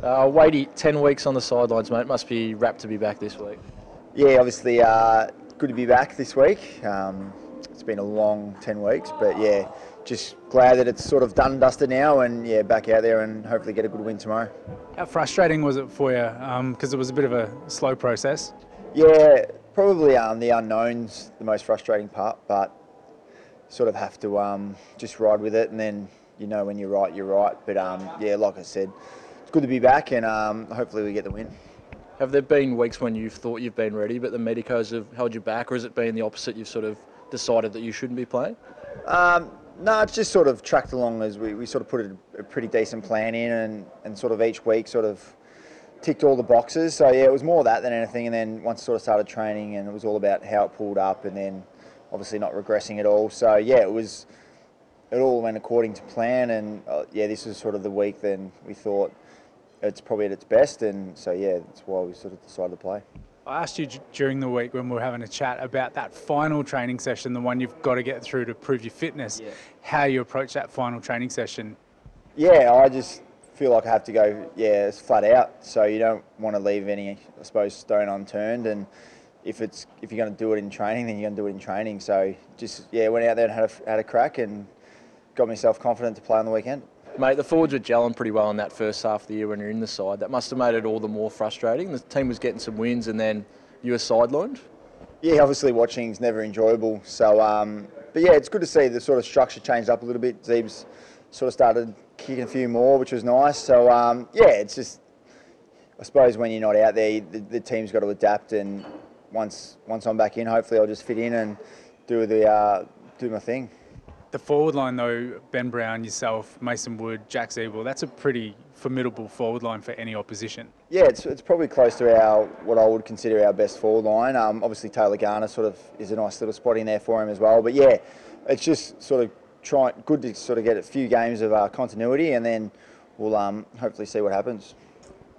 Waite, 10 weeks on the sidelines, mate. Must be rapt to be back this week. Yeah, obviously good to be back this week. It's been a long 10 weeks, but yeah, just glad that it's sort of done and dusted now, and yeah, back out there and hopefully get a good win tomorrow. How frustrating was it for you? Because it was a bit of a slow process. Yeah, probably the unknown's the most frustrating part, but sort of have to just ride with it, and then you know when you're right, you're right. But yeah, like I said, it's good to be back, and hopefully we get the win. Have there been weeks when you've thought you've been ready, but the medicos have held you back, or has it been the opposite? You've sort of decided that you shouldn't be playing? No, it's just sort of tracked along as we sort of put a pretty decent plan in, and sort of each week sort of ticked all the boxes. So yeah, it was more that than anything. And then once sort of started training, and it was all about how it pulled up, and then obviously not regressing at all. So yeah, it all went according to plan, and yeah, this was sort of the week then we thought it's probably at its best, and so yeah, that's why we sort of decided to play. I asked you during the week when we were having a chat about that final training session, the one you've got to get through to prove your fitness, how you approach that final training session. Yeah, I just feel like I have to go, yeah, it's flat out. So you don't want to leave any, I suppose, stone unturned. And if you're going to do it in training, then you're going to do it in training. So just, yeah, went out there and had a crack and got myself confident to play on the weekend. Mate, the forwards were gelling pretty well in that first half of the year when you're in the side. That must have made it all the more frustrating. The team was getting some wins and then you were sidelined. Yeah, obviously watching is never enjoyable. So, but yeah, it's good to see the sort of structure changed up a little bit. Zeeb's sort of started kicking a few more, which was nice. So, yeah, it's just, I suppose when you're not out there, the team's got to adapt. And once I'm back in, hopefully I'll just fit in and do my thing. The forward line though, Ben Brown, yourself, Mason Wood, Jack Zeeble, that's a pretty formidable forward line for any opposition. Yeah, it's probably close to what I would consider our best forward line. Obviously Taylor Garner sort of is a nice little spot in there for him as well. But yeah, it's just sort of good to sort of get a few games of continuity, and then we'll hopefully see what happens.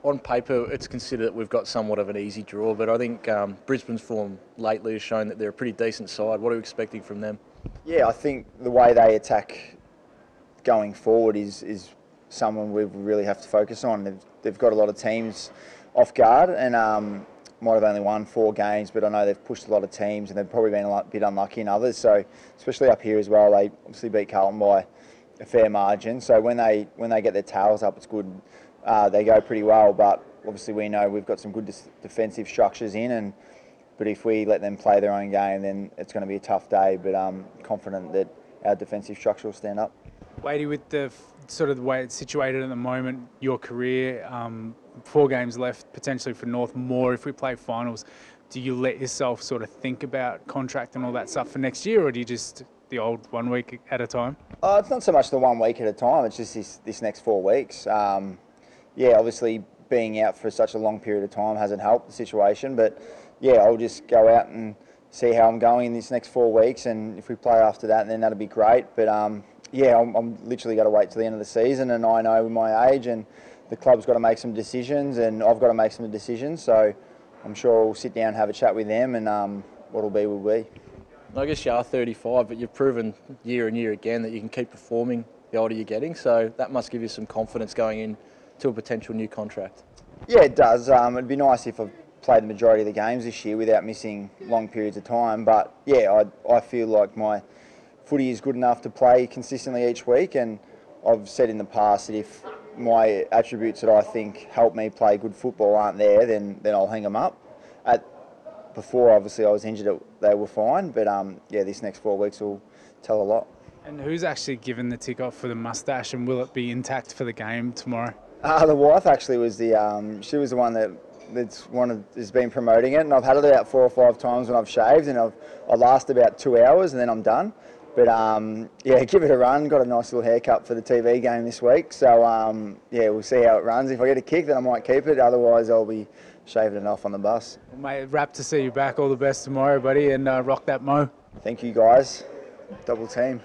On paper, it's considered that we've got somewhat of an easy draw, but I think Brisbane's form lately has shown that they're a pretty decent side. What are you expecting from them? Yeah, I think the way they attack going forward is someone we really have to focus on. They've got a lot of teams off guard, and might have only won 4 games, but I know they've pushed a lot of teams, and they've probably been a bit unlucky in others. So especially up here as well, they obviously beat Carlton by a fair margin. So when they get their tails up, it's good. They go pretty well, but obviously we know we've got some good defensive structures in, but if we let them play their own game, then it's going to be a tough day. But I'm confident that our defensive structure will stand up. Wadey, with the sort of the way it's situated at the moment, your career, 4 games left potentially for North, more if we play finals. Do you let yourself sort of think about contract and all that stuff for next year, or do you just the old 1 week at a time? It's not so much the 1 week at a time. It's just this next 4 weeks. Yeah, obviously being out for such a long period of time hasn't helped the situation, but yeah, I'll just go out and see how I'm going in this next 4 weeks, and if we play after that, then that'll be great. But yeah, I'm literally got to wait till the end of the season, and I know with my age, and the club's got to make some decisions, and I've got to make some decisions. So I'm sure we'll sit down and have a chat with them, and what'll be will be. I guess you are 35, but you've proven year and year again that you can keep performing the older you're getting. So that must give you some confidence going in to a potential new contract. Yeah, it does. It'd be nice if I played the majority of the games this year without missing long periods of time. But yeah, I feel like my footy is good enough to play consistently each week, and I've said in the past that if my attributes that I think help me play good football aren't there, then I'll hang them up. Before, obviously, I was injured, they were fine, but yeah, this next 4 weeks will tell a lot. And who's actually given the tick off for the moustache, and will it be intact for the game tomorrow? The wife actually was she was the one has been promoting it, and I've had it about 4 or 5 times when I've shaved, and I last about 2 hours and then I'm done. But yeah, give it a run. Got a nice little haircut for the TV game this week, so yeah, we'll see how it runs. If I get a kick, then I might keep it. Otherwise, I'll be shaving it off on the bus. Well, mate, rapt to see you back. All the best tomorrow, buddy, and rock that mo. Thank you, guys. Double team.